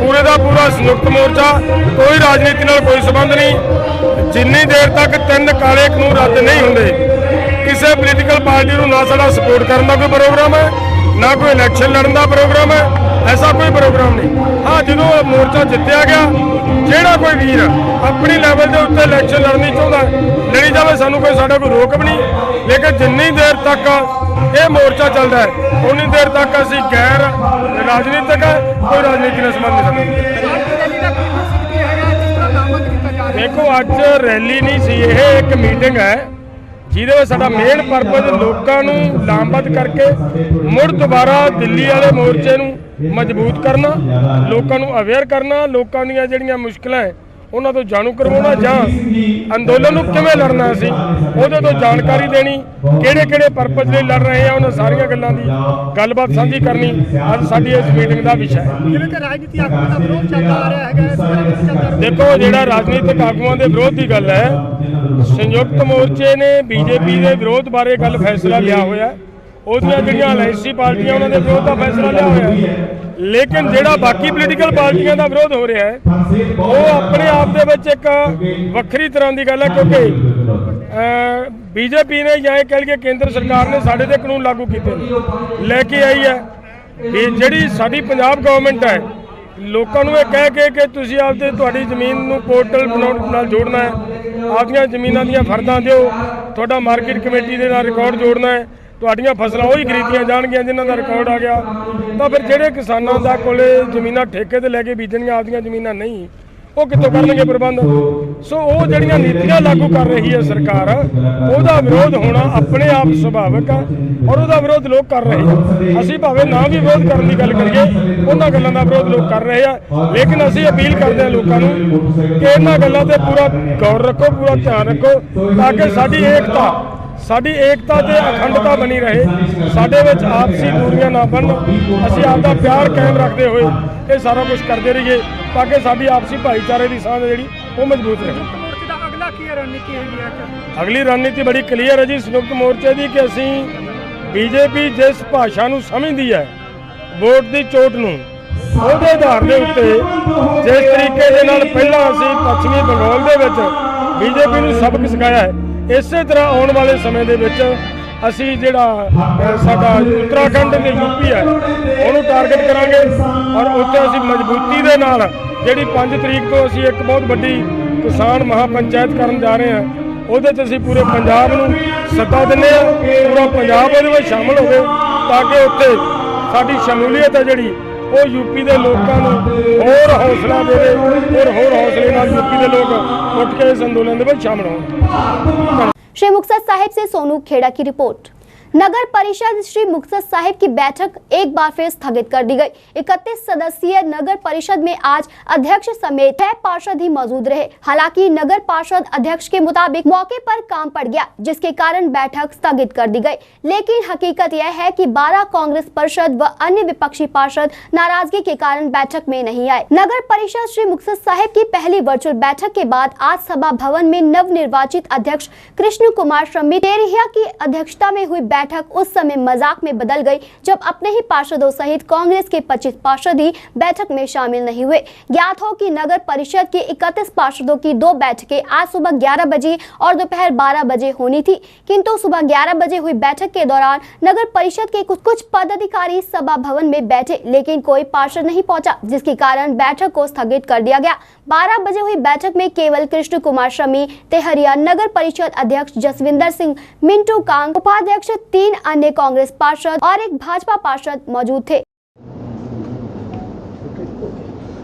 पूरे का पूरा संयुक्त मोर्चा कोई राजनीति नाल कोई संबंध नहीं ਜਿੰਨੀ ਦੇਰ ਤੱਕ 3 ਕਾਲੇ ਕਾਨੂੰਨ ਰੱਦ ਨਹੀਂ ਹੁੰਦੇ ਕਿਸੇ ਪੋਲੀਟੀਕਲ ਪਾਰਟੀ ਨੂੰ ਨਾ ਸਾਡਾ ਸਪੋਰਟ ਕਰਨ ਦਾ ਕੋਈ ਪ੍ਰੋਗਰਾਮ ਹੈ, ਨਾ ਕੋਈ ਇਲੈਕਸ਼ਨ ਲੜਨ ਦਾ ਪ੍ਰੋਗਰਾਮ ਹੈ। ऐसा कोई प्रोग्राम नहीं। हाँ, जो मोर्चा जितया गया, ਜਿਹੜਾ कोई वीर अपनी लैवल के उत्ते इलैक्शन लड़नी चाहता लड़ी जाए, सानू कोई साडा कोई रोक भी नहीं। लेकिन जिन्नी देर तक ये मोर्चा चलता है उन्नी देर तक असीं गैर राजनीतिक है, कोई राजनीति नाल संबंध नहीं। देखो अज रैली नहीं सी, ये एक मीटिंग है ਜਿਹਦੇ ਵਿੱਚ ਸਾਡਾ ਮੇਨ ਪਰਪਸ ਲੋਕਾਂ ਨੂੰ ਲਾਮਬੱਧ ਕਰਕੇ ਮੁੜ ਦੁਬਾਰਾ ਦਿੱਲੀ ਵਾਲੇ ਮੋਰਚੇ ਨੂੰ ਮਜ਼ਬੂਤ ਕਰਨਾ, ਲੋਕਾਂ ਨੂੰ ਅਵੇਅਰ ਕਰਨਾ, ਲੋਕਾਂ ਦੀਆਂ ਜਿਹੜੀਆਂ ਮੁਸ਼ਕਲਾਂ ਹੈ ਉਹਨਾਂ ਤੋਂ ਜਾਣੂ ਕਰਵਾਉਣਾ ਜਾਂ ਅੰਦੋਲਨ ਨੂੰ ਕਿਵੇਂ ਲੜਨਾ ਸੀ ਉਹਦੇ ਤੋਂ ਜਾਣਕਾਰੀ ਦੇਣੀ, ਕਿਹੜੇ ਕਿਹੜੇ ਪਰਪਸ ਲਈ ਲੜ ਰਹੇ ਆ ਉਹਨਾਂ ਸਾਰੀਆਂ ਗੱਲਾਂ ਦੀ ਗੱਲਬਾਤ ਸਾਂਝੀ ਕਰਨੀ ਅੱਜ ਸਾਡੀ ਇਸ ਮੀਟਿੰਗ ਦਾ ਵਿਸ਼ਾ ਹੈ। ਜਿਵੇਂ ਕਿ ਰਾਜਨੀਤੀ ਆਗੂਆਂ ਦਾ ਵਿਰੋਧ ਚੱਲਦਾ ਆ ਰਿਹਾ ਹੈਗਾ, ਇਸ ਬਾਰੇ ਕੀ ਚੱਲਦਾ? ਦੇਖੋ, ਜਿਹੜਾ ਰਾਜਨੀਤਿਕ ਆਗੂਆਂ ਦੇ ਵਿਰੋਧ ਦੀ ਗੱਲ ਹੈ, ਸੰਯੁਕਤ ਮੋਰਚੇ ਨੇ ਬੀਜੇਪੀ ਦੇ ਵਿਰੋਧ ਬਾਰੇ ਗੱਲ ਫੈਸਲਾ ਲਿਆ ਹੋਇਆ, ਉਹਦੀਆਂ ਜਿਹੜੀਆਂ ਅਲਾਇੰਸੀ ਪਾਰਟੀਆਂ ਉਹਨਾਂ ਦੇ ਵਿਰੋਧ ਦਾ ਫੈਸਲਾ ਲਿਆ ਹੋਇਆ। ਲੇਕਿਨ ਜਿਹੜਾ ਬਾਕੀ ਪੋਲੀਟੀਕਲ ਪਾਰਟੀਆਂ ਦਾ ਵਿਰੋਧ ਹੋ ਰਿਹਾ ਹੈ ਉਹ ਆਪਣੇ ਆਪ ਦੇ ਵਿੱਚ ਇੱਕ ਵੱਖਰੀ ਤਰ੍ਹਾਂ ਦੀ ਗੱਲ ਹੈ, ਕਿਉਂਕਿ ਬੀਜੇਪੀ ਨੇ ਜਾਂ ਇਹ ਕਹਿ ਲਈਏ ਕੇਂਦਰ ਸਰਕਾਰ ਨੇ ਸਾਡੇ ਤੇ ਕਾਨੂੰਨ ਲਾਗੂ ਕੀਤੇ ਨੇ, ਲੈ ਕੇ ਆਈ ਹੈ। ਜਿਹੜੀ ਸਾਡੀ ਪੰਜਾਬ ਗਵਰਨਮੈਂਟ ਹੈ ਲੋਕਾਂ ਨੂੰ ਇਹ ਕਹਿ ਕੇ ਕਿ ਤੁਸੀਂ ਆਪਦੇ ਤੁਹਾਡੀ ਜ਼ਮੀਨ ਨੂੰ ਪੋਰਟਲ ਨਾਲ ਜੋੜਨਾ ਹੈ, ਆਪਦੀਆਂ ਜ਼ਮੀਨਾਂ ਦੀਆਂ ਫਰਦਾਂ ਦਿਓ, ਤੁਹਾਡਾ ਮਾਰਕੀਟ ਕਮੇਟੀ ਦੇ ਨਾਲ ਰਿਕਾਰਡ ਜੋੜਨਾ ਹੈ, ਤੁਹਾਡੀਆਂ ਫਸਲਾਂ ਉਹੀ ਖਰੀਦੀਆਂ ਜਾਣਗੀਆਂ ਜਿਨ੍ਹਾਂ ਦਾ ਰਿਕਾਰਡ ਆ ਗਿਆ। ਤਾਂ ਫਿਰ ਜਿਹੜੇ ਕਿਸਾਨਾਂ ਦਾ ਕੋਲੇ ਜ਼ਮੀਨਾਂ ਠੇਕੇ ਤੇ ਲੈ ਕੇ ਬੀਜਣੀਆਂ ਆਪਦੀਆਂ ਜ਼ਮੀਨਾਂ ਨਹੀਂ, ਉਹ ਕਿੱਥੋਂ ਕਰਨਗੇ ਪ੍ਰਬੰਧ? ਸੋ ਉਹ ਜਿਹੜੀਆਂ ਨੀਤੀਆਂ ਲਾਗੂ ਕਰ ਰਹੀ ਹੈ ਸਰਕਾਰ, ਉਹਦਾ ਵਿਰੋਧ ਹੋਣਾ ਆਪਣੇ ਆਪ ਸੁਭਾਵਿਕ ਹੈ ਔਰ ਉਹਦਾ ਵਿਰੋਧ ਲੋਕ ਕਰ ਰਹੇ ਆ। ਅਸੀਂ ਭਾਵੇਂ ਨਾ ਵੀ ਵਿਰੋਧ ਕਰਨ ਦੀ ਗੱਲ ਕਰੀਏ, ਉਹਨਾਂ ਗੱਲਾਂ ਦਾ ਵਿਰੋਧ ਲੋਕ ਕਰ ਰਹੇ ਆ। ਲੇਕਿਨ ਅਸੀਂ ਅਪੀਲ ਕਰਦੇ ਹਾਂ ਲੋਕਾਂ ਨੂੰ ਕਿ ਇਹਨਾਂ ਗੱਲਾਂ ਤੇ ਪੂਰਾ ਗੌਰ ਰੱਖੋ, ਪੂਰਾ ਧਿਆਨ ਰੱਖੋ, ਤਾਂ ਕਿ ਸਾਡੀ ਏਕਤਾ ਤੇ ਅਖੰਡਤਾ ਬਣੀ ਰਹੇ, ਸਾਡੇ ਵਿੱਚ ਆਪਸੀ ਦੂਰੀਆਂ ਨਾ ਬਣਨ, ਅਸੀਂ ਆਪਦਾ ਪਿਆਰ ਕਾਇਮ ਰੱਖਦੇ ਹੋਏ ਇਹ ਸਾਰਾ ਕੁਝ ਕਰਦੇ ਰਹੀਏ ਤਾਂ ਕਿ ਸਾਡੀ ਆਪਸੀ ਭਾਈਚਾਰੇ ਦੀ ਸਾਂਝ ਜਿਹੜੀ ਉਹ ਮਜ਼ਬੂਤ ਰਹੇ। ਮੋਰਚੇ ਦਾ ਅਗਲਾ ਕੀ ਰਣਨੀਤੀ ਹੈਗੀ ਹੈ? ਅਗਲੀ ਰਣਨੀਤੀ ਬੜੀ ਕਲੀਅਰ ਹੈ ਜੀ ਸੰਯੁਕਤ ਮੋਰਚੇ ਦੀ, ਕਿ ਅਸੀਂ ਬੀਜੇਪੀ ਜਿਸ ਭਾਸ਼ਾ ਨੂੰ ਸਮਝਦੀ ਹੈ ਵੋਟ ਦੀ ਚੋਟ ਨੂੰ, ਉਹਦੇ ਆਧਾਰ ਦੇ ਉੱਤੇ ਜਿਸ ਤਰੀਕੇ ਦੇ ਨਾਲ ਪਹਿਲਾਂ ਅਸੀਂ ਪੱਛਮੀ ਬੰਗਾਲ ਦੇ ਵਿੱਚ ਬੀਜੇਪੀ ਨੂੰ ਸਬਕ ਸਿਖਾਇਆ ਹੈ, ਇਸੇ ਤਰ੍ਹਾਂ ਆਉਣ ਵਾਲੇ ਸਮੇਂ ਦੇ ਵਿੱਚ ਅਸੀਂ ਜਿਹੜਾ ਸਾਡਾ ਉੱਤਰਾਖੰਡ ਤੇ ਯੂਪੀ ਹੈ ਉਹਨੂੰ ਟਾਰਗੇਟ ਕਰਾਂਗੇ ਔਰ ਉੱਥੇ ਅਸੀਂ ਮਜ਼ਬੂਤੀ ਦੇ ਨਾਲ ਜਿਹੜੀ 5 ਤਰੀਕ ਤੋਂ ਅਸੀਂ ਇੱਕ ਬਹੁਤ ਵੱਡੀ ਕਿਸਾਨ ਮਹਾਪੰਚਾਇਤ ਕਰਨ ਜਾ ਰਹੇ ਹਾਂ, ਉਹਦੇ 'ਚ ਅਸੀਂ ਪੂਰੇ ਪੰਜਾਬ ਨੂੰ ਸੱਦਾ ਦਿੰਦੇ ਹਾਂ, ਪੂਰਾ ਪੰਜਾਬ ਉਹਦੇ ਵਿੱਚ ਸ਼ਾਮਲ ਹੋਵੇ ਤਾਂ ਕਿ ਉੱਥੇ ਸਾਡੀ ਸ਼ਮੂਲੀਅਤ ਹੈ ਜਿਹੜੀ ਉਹ ਯੂਪੀ ਦੇ ਲੋਕਾਂ ਨੂੰ ਹੋਰ ਹੌਸਲਾ ਦੇਵੇ ਔਰ ਹੋਰ ਹੌਸਲੇ ਨਾਲ ਯੂਪੀ ਦੇ ਲੋਕ ਉੱਠ ਕੇ ਇਸ ਅੰਦੋਲਨ ਦੇ ਵਿੱਚ ਸ਼ਾਮਲ ਹੋਣ। श्री मुक्तसर साहिब से सोनू खेड़ा की रिपोर्ट। नगर परिषद श्री मुक्तसर साहिब की बैठक एक बार फिर स्थगित कर दी गई। 31 सदस्यीय नगर परिषद में आज अध्यक्ष समेत 6 पार्षद ही मौजूद रहे। हालांकि नगर पार्षद अध्यक्ष के मुताबिक मौके पर काम पड़ गया, जिसके कारण बैठक स्थगित कर दी गई। लेकिन हकीकत यह है कि 12 कांग्रेस पार्षद व अन्य विपक्षी पार्षद नाराजगी के कारण बैठक में नहीं आए। नगर परिषद श्री मुक्तसर साहिब की पहली वर्चुअल बैठक के बाद आज सभा भवन में नवनिर्वाचित अध्यक्ष कृष्ण कुमार शम्मी तेरिया की अध्यक्षता में हुई बैठक उस समय मजाक में बदल गई जब अपने ही पार्षदों सहित कांग्रेस के 25 पार्षद ही बैठक में शामिल नहीं हुए। ज्ञात हो कि नगर परिषद के 31 पार्षदों की 2 बैठकें आज सुबह 11 बजे और दोपहर 12 बजे होनी थी, किंतु सुबह 11 बजे हुई बैठक के दौरान नगर परिषद के कुछ पदाधिकारी सभा भवन में बैठे, लेकिन कोई पार्षद नहीं पहुंचा, जिसके कारण बैठक को स्थगित कर दिया गया। 12 बजे हुई बैठक में केवल कृष्ण कुमार शमी तेहरिया, नगर परिषद अध्यक्ष जसविंदर सिंह, मिंटू कांग, उपाध्यक्ष 3 अन्य कांग्रेस पार्षद और एक भाजपा पार्षद मौजूद थे।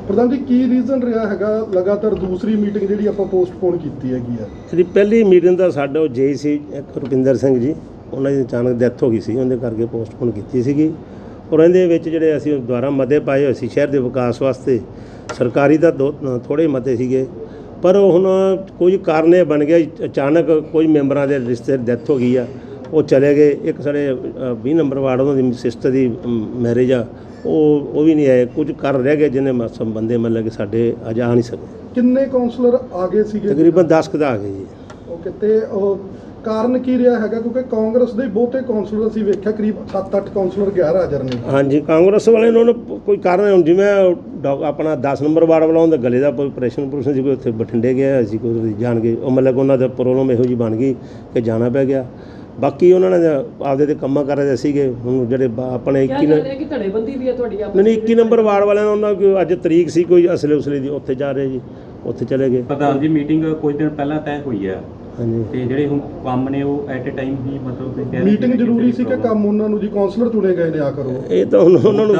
ਪ੍ਰਧਾਨ ਜੀ, ਕੀ ਰੀਜ਼ਨ ਰਿਹਾ ਹੈਗਾ ਲਗਾਤਾਰ ਦੂਸਰੀ ਮੀਟਿੰਗ ਜਿਹੜੀ ਆਪਾਂ ਪੋਸਟਪੋਨ ਕੀਤੀ ਹੈਗੀ ਹੈ? ਇਹਦੀ ਪਹਿਲੀ ਮੀਟਿੰਗ ਦਾ ਸਾਡਾ ਜੇਈ ਸੀ ਰੁਪਿੰਦਰ ਸਿੰਘ ਜੀ, ਉਹਨਾਂ ਦੀ ਅਚਾਨਕ ਡੈਥ ਹੋ ਗਈ ਸੀ, ਉਹਦੇ ਕਰਕੇ ਪੋਸਟਪੋਨ ਕੀਤੀ ਸੀਗੀ। ਔਰ ਇਹਦੇ ਵਿੱਚ ਜਿਹੜੇ ਅਸੀਂ ਦੁਆਰਾ ਮਤੇ ਪਾਏ ਹੋਏ ਸੀ ਸ਼ਹਿਰ ਦੇ ਵਿਕਾਸ ਵਾਸਤੇ, ਸਰਕਾਰੀ ਤਾਂ ਥੋੜ੍ਹੇ ਮਤੇ ਸੀਗੇ, ਪਰ ਹੁਣ ਕੁਝ ਕਾਰਨ ਇਹ ਬਣ ਗਿਆ ਅਚਾਨਕ ਕੋਈ ਮੈਂਬਰਾਂ ਦੇ ਰਿਸ਼ਤੇ ਡੈਥ ਹੋ ਗਈ ਆ, ਉਹ ਚਲੇ ਗਏ। ਇੱਕ ਸਾਡੇ 20 ਨੰਬਰ ਵਾਰਡ ਉਹਨਾਂ ਦੀ ਸਿਸਟਰ ਦੀ ਮੈਰਿਜ ਆ, ਉਹ ਵੀ ਨਹੀਂ ਆਏ। ਕੁਝ ਕਾਰਨ ਰਹਿ ਗਏ ਜਿਹਨੇ ਬੰਦੇ ਮਤਲਬ ਕਿ ਸਾਡੇ ਆ ਨਹੀਂ ਸਕੇ। ਕਿੰਨੇ ਕਾਉਂਸਲਰ ਆ ਗਏ ਸੀਗੇ? ਤਕਰੀਬਨ 10 ਕੁ ਦਾ ਆ ਗਏ ਜੀ। ਓਕੇ, ਤੇ ਕਾਰਨ ਕੀ ਰਿਹਾ ਹੈਗਾ, ਕਿਉਂਕਿ ਕਾਂਗਰਸ ਦੇ ਬਹੁਤੇ ਕਾਉਂਸਲਰ ਅਸੀਂ ਵੇਖਿਆ ਕਰੀਬ 7-8 ਕਾਉਂਸਲਰ ਗੈਰ ਹਾਜ਼ਰ ਨੇ। ਹਾਂਜੀ, ਕਾਂਗਰਸ ਵਾਲੇ ਨੂੰ ਕੋਈ ਕਾਰਨ ਹੁਣ ਜਿਵੇਂ ਆਪਣਾ 10 ਨੰਬਰ ਵਾਰਡ ਵਾਲਾ ਉਹਦਾ ਗਲੇ ਦਾ ਕੋਈ ਆਪਰੇਸ਼ਨ ਸੀ, ਕੋਈ ਉੱਥੇ ਬਠਿੰਡੇ ਗਿਆ ਸੀ, ਕੋਈ ਜਾਣ ਕੇ ਉਹ ਮਤਲਬ ਉਹਨਾਂ ਦਾ ਪ੍ਰੋਬਲਮ ਇਹੋ ਜਿਹੀ ਬਣ ਗਈ ਕਿ ਜਾਣਾ ਪੈ ਗਿਆ। ਬਾਕੀ ਉਹਨਾਂ ਨੇ ਆਪਦੇ ਤੇ ਕੰਮਾਂ ਕਰ ਰਹੇ ਸੀਗੇ। ਹੁਣ ਜਿਹੜੇ ਆਪਣੇ 21 ਧੜੇਬੰਦੀ ਵੀ ਹੈ ਤੁਹਾਡੀ ਨਹੀਂ 21 ਨੰਬਰ ਵਾਰਡ ਵਾਲਿਆਂ ਨੂੰ ਉਹਨਾਂ ਕੋਈ ਅੱਜ ਤਰੀਕ ਸੀ ਕੋਈ ਅਸਲੇ ਦੀ, ਉੱਥੇ ਜਾ ਰਹੇ ਜੀ, ਉੱਥੇ ਚਲੇ ਗਏ। ਪ੍ਰਧਾਨ ਜੀ ਮੀਟਿੰਗ ਕੁਝ ਦਿਨ ਪਹਿਲਾਂ ਤੈਅ ਹੋਈ ਹੈ ਹਾਂਜੀ, ਤੇ ਜਿਹੜੇ ਹੁਣ ਕੰਮ ਨੇ ਉਹ ਐਟ ਅ ਟਾਈਮ ਹੀ ਮਤਲਬ ਮੀਟਿੰਗ ਜ਼ਰੂਰੀ ਸੀ ਕਿ ਕੰਮ ਉਹਨਾਂ ਨੂੰ ਜੀ ਕਾਉਂਸਲਰ ਚੁਣੇ ਗਏ ਨੇ ਆ ਕਰੋ। ਇਹ ਤਾਂ ਹੁਣ ਉਹਨਾਂ ਨੂੰ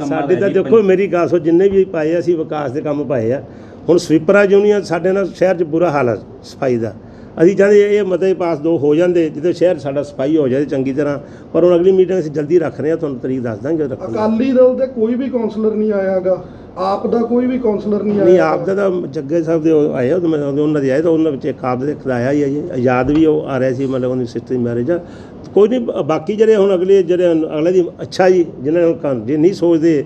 ਸਾਡੇ ਤਾਂ ਦੇਖੋ ਮੇਰੀ ਗੱਲ ਸੋ ਜਿੰਨੇ ਵੀ ਪਾਏ ਅਸੀਂ ਵਿਕਾਸ ਦੇ ਕੰਮ ਪਾਏ ਆ। ਹੁਣ ਸਵੀਪਰਾਂ ਯੂਨੀਅਨ ਸਾਡੇ ਨਾਲ ਸ਼ਹਿਰ 'ਚ ਬੁਰਾ ਹਾਲ ਹੈ ਸਫਾਈ ਦਾ। ਅਸੀਂ ਚਾਹੁੰਦੇ ਇਹ ਮਤੇ ਪਾਸ 2 ਹੋ ਜਾਂਦੇ ਜਿੱਥੇ ਸ਼ਹਿਰ ਸਾਡਾ ਸਫਾਈ ਹੋ ਜਾਏ ਚੰਗੀ ਤਰ੍ਹਾਂ। ਪਰ ਹੁਣ ਅਗਲੀ ਮੀਟਿੰਗ ਅਸੀਂ ਜਲਦੀ ਰੱਖ ਰਹੇ ਹਾਂ, ਤੁਹਾਨੂੰ ਤਰੀਕ ਦੱਸ ਦਾਂਗੇ। ਅਕਾਲੀ ਦਲ ਦੇ ਕੋਈ ਵੀ ਕਾਉਂਸਲਰ ਨਹੀਂ ਆਇਆਗਾ, ਆਪ ਦਾ ਕੋਈ ਵੀ ਕਾਉਂਸਲਰ ਨਹੀਂ ਆਇਆ। ਨਹੀਂ ਆਪ ਦਾ ਤਾਂ ਜੱਗੇ ਸਾਹਿਬ ਦੇ ਆਏ, ਉਹਨਾਂ ਦੇ ਆਏ ਤਾਂ ਉਹਨਾਂ ਵਿੱਚ ਇੱਕ ਆਪ ਦੇ ਖਿਲਾਇਆ ਹੀ ਹੈ ਜੀ। ਆਜ਼ਾਦ ਵੀ ਉਹ ਆ ਰਿਹਾ ਸੀ, ਮਤਲਬ ਉਹਦੀ ਸਿਸਟਰ ਦੀ ਮੈਰਿਜ ਆ। ਕੋਈ ਨਹੀਂ, ਬਾਕੀ ਜਿਹੜੇ ਹੁਣ ਅਗਲੇ ਦੀ ਅੱਛਾ ਜੀ ਜਿਹਨਾਂ ਨੂੰ ਜੇ ਨਹੀਂ ਸੋਚਦੇ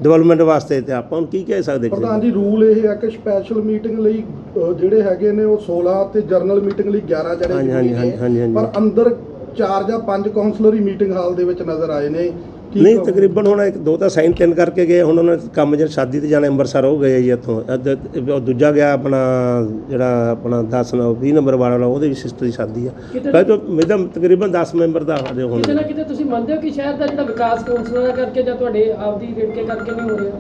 ਡਿਵੈਲਪਮੈਂਟ ਵਾਸਤੇ ਤੇ ਆਪਾਂ ਹੁਣ ਕੀ ਕਹਿ ਸਕਦੇ। ਪ੍ਰਧਾਨ ਜੀ ਰੂਲ ਇਹ ਹੈ ਕਿ ਸਪੈਸ਼ਲ ਮੀਟਿੰਗ ਲਈ ਜਿਹੜੇ ਹੈਗੇ ਨੇ ਉਹ 16 ਤੇ ਜਰਨਲ ਮੀਟਿੰਗ ਲਈ 11 ਜਿਹੜੇ ਨੇ, ਪਰ ਅੰਦਰ 4 ਜਾਂ 5 ਕਾਉਂਸਲਰ ਹੀ ਮੀਟਿੰਗ ਹਾਲ ਦੇ ਵਿੱਚ ਨਜ਼ਰ ਆਏ ਨੇ। ਨਹੀਂ ਤਕਰੀਬਨ ਹੁਣ 2 ਤਾਂ ਸਾਈਨ 3 ਕਰਕੇ ਗਏ। ਹੁਣ ਉਹਨਾਂ ਨੇ ਕੰਮ ਜਿਹੜਾ ਸ਼ਾਦੀ ਤੇ ਜਾਣਾ ਅੰਮ੍ਰਿਤਸਰ ਹੋ ਗਏ ਜੀ ਇੱਥੋਂ। ਦੂਜਾ ਗਿਆ ਆਪਣਾ ਜਿਹੜਾ ਆਪਣਾ 20 ਨੰਬਰ ਵਾਲਾ ਉਹਦੇ ਵੀ ਸਿਸਟਰ ਦੀ ਸ਼ਾਦੀ ਆ। ਤਾਂ ਮੇਰਾ ਤਕਰੀਬਨ 10 ਮੈਂਬਰ ਦਾ ਆਦੇ ਹੁਣ। ਕਿਤੇ ਨਾ ਕਿਤੇ ਤੁਸੀਂ ਮੰਨਦੇ ਹੋ ਕਿ ਸ਼ਹਿਰ ਦਾ ਜਿਹੜਾ ਵਿਕਾਸ ਕਾਉਂਸਲਰਾਂ ਕਰਕੇ ਜਾਂ ਤੁਹਾਡੇ ਆਪਦੀ ਰੇੜਕੇ ਕਰਕੇ ਨਹੀਂ ਹੋ ਰਿਹਾ?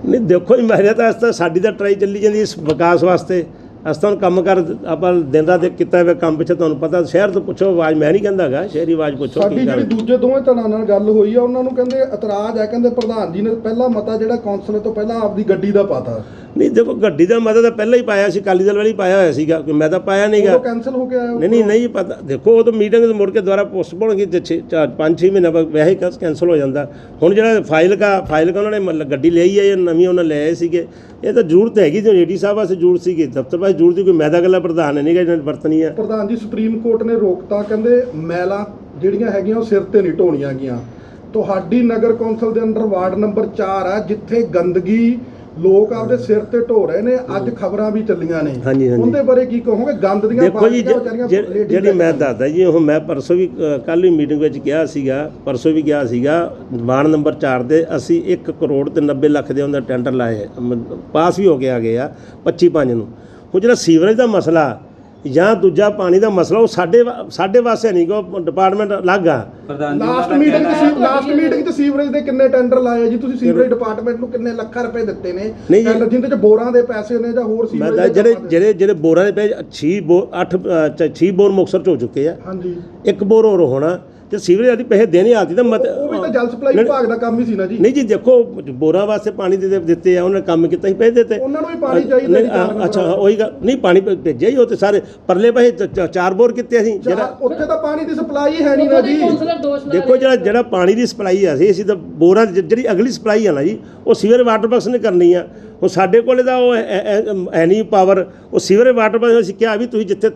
ਨਹੀਂ ਦੇਖੋ ਜੀ, ਮੇਰੇ ਤਾਂ ਸਾਡੀ ਤਾਂ ਟਰਾਈ ਚੱਲੀ ਜਾਂਦੀ ਇਸ ਵਿਕਾਸ ਵਾਸਤੇ। ਅਸੀਂ ਤਾਂ ਕੰਮ ਕਰ ਆਪਾਂ ਦਿਨ ਰਾਤ ਕੀਤਾ ਹੋਇਆ ਕੰਮ ਪਿੱਛੇ ਤੁਹਾਨੂੰ ਪਤਾ ਸ਼ਹਿਰ ਤੋਂ ਪੁੱਛੋ ਆਵਾਜ਼ ਮੈਂ ਨਹੀਂ ਕਹਿੰਦਾ ਹੈਗਾ, ਸ਼ਹਿਰੀ ਆਵਾਜ਼ ਪੁੱਛੋ। ਸਾਡੀ ਜਿਹੜੀ ਦੂਜੇ ਦੋਵੇਂ ਧੜਾਂ ਨਾਲ ਗੱਲ ਹੋਈ ਆ ਉਹਨਾਂ ਨੂੰ ਕਹਿੰਦੇ ਇਤਰਾਜ਼ ਹੈ, ਕਹਿੰਦੇ ਪ੍ਰਧਾਨ ਜੀ ਨੇ ਪਹਿਲਾ ਮਤਾ ਜਿਹੜਾ ਕਾਉਂਸਲਰ ਤੋਂ ਪਹਿਲਾਂ ਆਪਦੀ ਗੱਡੀ ਦਾ ਪਾਤਾ। ਨਹੀਂ ਦੇਖੋ ਗੱਡੀ ਦਾ ਮਤਾ ਤਾਂ ਪਹਿਲਾਂ ਹੀ ਪਾਇਆ ਸੀ, ਅਕਾਲੀ ਦਲ ਵਾਲੀ ਪਾਇਆ ਹੋਇਆ ਸੀਗਾ, ਮੈਂ ਤਾਂ ਪਾਇਆ ਨਹੀਂਗਾ। ਉਹ ਕੈਂਸਲ ਹੋ ਗਿਆ। ਨਹੀਂ ਪਤਾ ਦੇਖੋ ਉਹ ਤਾਂ ਮੀਟਿੰਗ ਦੇ ਮੁੜ ਕੇ ਦੁਬਾਰਾ ਪੋਸਟਪੋਨ ਕੀਤੀ 5-6 ਮਹੀਨੇ ਬਾਅਦ ਵੈਸੇ ਹੀ ਕੈਂਸਲ ਹੋ ਜਾਂਦਾ। ਹੁਣ ਜਿਹੜਾ ਫਾਈਲ ਕਾ ਉਹਨਾਂ ਨੇ ਗੱਡੀ ਲਈ ਹੈ ਨਵੀਂ ਉਹਨਾਂ ਲੈ ਆਏ ਸੀਗੇ। ਇਹ ਤਾਂ ਜ਼ਰੂਰਤ ਹੈਗੀ ਜੋ ਏਡੀ ਸਾਹਿਬ ਵਾਸਤੇ ਜ਼ਰੂਰਤ ਸੀਗੀ, ਦਫ਼ਤਰ ਵਾਸਤੇ ਜ਼ਰੂਰਤ ਸੀ, ਕੋਈ ਮੈਦਾ ਗੱਲਾਂ ਪ੍ਰਧਾਨ ਨਹੀਂ ਗਾ ਜਿਹਨਾਂ ਨੇ ਵਰਤਣੀ ਆ। ਪ੍ਰਧਾਨ ਜੀ ਸੁਪਰੀਮ ਕੋਰਟ ਨੇ ਰੋਕਤਾ, ਕਹਿੰਦੇ ਮੈਲਾਂ ਜਿਹੜੀਆਂ ਹੈਗੀਆਂ ਉਹ ਸਿਰ ਤੇ ਨਹੀਂ ਢੋਣੀਆਂ ਗਈਆਂ। ਤੁਹਾਡੀ ਨਗਰ ਕੌਂਸਲ ਦੇ ਅੰਦਰ ਵਾਰਡ ਨੰਬਰ 4 ਆ ਜਿੱਥੇ ਗੰਦਗੀ ਲੋਕ ਆਪਦੇ ਸਿਰ ਤੇ ਢੋ ਰਹੇ ਨੇ, ਅੱਜ ਖਬਰਾਂ ਵੀ ਚੱਲੀਆਂ ਨੇ। ਉਹਦੇ ਬਾਰੇ ਕੀ ਕਹੋਗੇ? ਗੰਦ ਦੀਆਂ ਦੇਖੋ ਜੀ ਜਿਹੜੀ ਮੈਂ ਦੱਸਦਾ ਜੀ, ਉਹ ਮੈਂ ਪਰਸੋਂ ਵੀ ਕੱਲ੍ਹ ਵੀ ਮੀਟਿੰਗ ਵਿੱਚ ਕਿਹਾ ਸੀਗਾ, ਪਰਸੋਂ ਵੀ ਕਿਹਾ ਸੀਗਾ ਵਾਰਡ ਨੰਬਰ 4 ਦੇ ਅਸੀਂ 1 ਕਰੋੜ ਤੇ 90 ਲੱਖ ਦੇ ਉਹਦਾ ਟੈਂਡਰ ਲਾਏ, ਪਾਸ ਵੀ ਹੋ ਕੇ ਆ ਗਏ ਆ 25/5 ਨੂੰ। ਹੁਣ ਜਿਹੜਾ ਸੀਵਰੇਜ ਦਾ ਮਸਲਾ ਜਾਂ ਦੂਜਾ ਪਾਣੀ ਦਾ ਮਸਲਾ ਉਹ ਸਾਡੇ ਵਾਸਤੇ ਨਹੀਂ, ਕੋ ਡਿਪਾਰਟਮੈਂਟ ਅਲੱਗ ਆ। ਲਾਸਟ ਮੀਟਿੰਗ 'ਚ ਸੀਵਰੇਜ ਦੇ ਕਿੰਨੇ ਟੈਂਡਰ ਲਾਏ ਜੀ ਤੁਸੀਂ? ਸੀਵਰੇਜ ਡਿਪਾਰਟਮੈਂਟ ਨੂੰ ਕਿੰਨੇ ਲੱਖਾਂ ਰੁਪਏ ਦਿੱਤੇ ਨੇ ਟੈਂਡਰ ਜਿੰਦੇ 'ਚ ਬੋਰਾਂ ਦੇ ਪੈਸੇ ਨੇ ਜਾਂ ਹੋਰ ਸੀਵਰੇਜ ਜਿਹੜੇ ਬੋਰਾਂ ਦੇ ਪੈਸੇ 6 ਬੋਰ ਮੁਕਤਸਰ 'ਚ ਹੋ ਚੁੱਕੇ ਆ। ਹਾਂਜੀ, 1 ਬੋਰ ਹੋਰ ਹੋਣਾ ਤੇ ਸੀਵਰੇਜ ਆਦੀ ਪੈਸੇ ਦੇਣੇ ਆਦੀ ਤਾਂ ਉਹ ਵੀ ਤਾਂ ਜਲ ਸਪਲਾਈ ਵਿਭਾਗ ਦਾ ਕੰਮ ਹੀ ਸੀ ਨਾ ਜੀ। ਨਹੀਂ ਜੀ ਦੇਖੋ ਬੋਰਾਂ ਵਾਸਤੇ ਪਾਣੀ ਦਿੱਤੇ ਆ, ਉਹਨਾਂ ਨੇ ਕੰਮ ਕੀਤਾ ਸੀ, ਪੈਸੇ ਦਿੱਤੇ ਉਹਨਾਂ ਨੂੰ ਵੀ ਪਾਣੀ ਚਾਹੀਦਾ। ਅੱਛਾ ਉਹੀ ਗੱਲ ਨਹੀਂ, ਪਾਣੀ ਭੇਜਿਆ ਹੀ ਉਹ ਤੇ ਸਾਰੇ ਪਰਲੇ ਪੈਸੇ 4 ਬੋਰ ਕੀਤੇ ਅਸੀਂ। ਜਿਹੜਾ ਉੱਥੇ ਤਾਂ ਪਾਣੀ ਦੀ ਸਪਲਾਈ ਹੈ ਨਹੀਂ ਨਾ ਜੀ। ਦੇਖੋ ਜਿਹੜਾ ਪਾਣੀ ਦੀ ਸਪਲਾਈ ਆ ਅਸੀਂ ਤਾਂ ਬੋਰਾਂ ਜਿਹੜੀ ਅਗਲੀ ਸਪਲਾਈ ਆ ਨਾ ਜੀ ਉਹ ਸੀਵਰ ਵਾਟਰ ਵਰਕਸ ਨੇ ਕਰਨੀ ਆ। ਹੁਣ ਸਾਡੇ ਕੋਲੇ ਤਾਂ ਉਹ ਹੈ ਨਹੀਂ ਪਾਵਰ, ਉਹ ਸੀਵਰੇਜ ਵਾਟਰ ਵਰਕਸ ਅਸੀਂ ਕਿਹਾ ਵੀ ਤੁਸੀਂ ਜਿੱਥੇ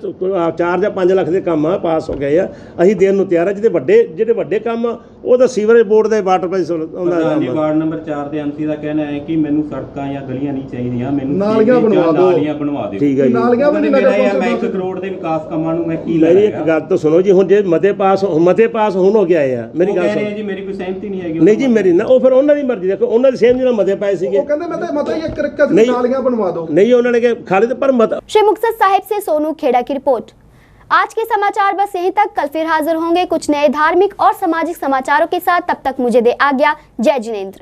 4 ਜਾਂ 5 ਲੱਖ ਦੇ ਕੰਮ ਆ ਪਾਸ ਹੋ ਗਏ ਆ ਅਸੀਂ ਦੇਣ ਨੂੰ ਤਿਆਰ ਆ। ਜਿਹੜੇ ਵੱਡੇ ਕੰਮ ਆ ਉਹ ਤਾਂ ਸੀਵਰੇਜ ਬੋਰਡ ਦੇ ਵਾਟਰ ਵਰਕਸ ਉਹਨਾਂ ਵਾਰਡ ਨੰਬਰ 4 ਦੇ ਐਮਸੀ ਦਾ ਕਹਿਣਾ ਹੈ ਕਿ ਮੈਨੂੰ ਸੜਕਾਂ ਜਾਂ ਗਲੀਆਂ ਨਹੀਂ ਚਾਹੀਦੀਆਂ, ਮੈਨੂੰ ਨਾਲੀਆਂ ਬਣਵਾ ਦਿਓ। ਠੀਕ ਹੈ ਜੀ, ਨਾਲੀਆਂ ਵੀ ਨਹੀਂ ਮੈਂ 1 ਕਰੋੜ ਦੇ ਵਿਕਾਸ ਕੰਮਾਂ ਨੂੰ ਮੈਂ ਕੀ ਲਾਇਆ? ਇੱਕ ਗੱਲ ਤਾਂ ਸੁਣੋ ਜੀ, ਹੁਣ ਜੇ ਮਤੇ ਪਾਸ ਹੁਣ ਹੋ ਗਿਆ ਆ, ਮੇਰੀ ਗੱਲ ਸੁਣੋ ਜੀ, ਮੇਰੀ ਕੋਈ ਸਹਿਮਤੀ ਨਹੀਂ ਹੈਗੀ। ਨਹੀਂ ਜੀ ਮੇਰੀ ਨਾ, ਉਹ ਫਿਰ ਉਹਨਾਂ ਦੀ ਮਰਜ਼ੀ। ਦੇਖੋ ਉਹਨਾਂ ਦੀ ਸੇਮ ਜਿਹੜਾ ਮਤੇ ਪਾਏ ਸੀਗੇ, ਉਹ ਕਹਿੰਦੇ ਮੈਂ ਮਤਾ ਹੀ नालियां बनवा दो। नहीं उन्होंने के खालिद पर मत। श्री मुक्तसर साहिब से सोनू खेड़ा की रिपोर्ट। आज के समाचार बस यहीं तक, कल फिर हाजिर होंगे कुछ नए धार्मिक और सामाजिक समाचारों के साथ। तब तक मुझे दे आज्ञा। जय जिनेंद्र।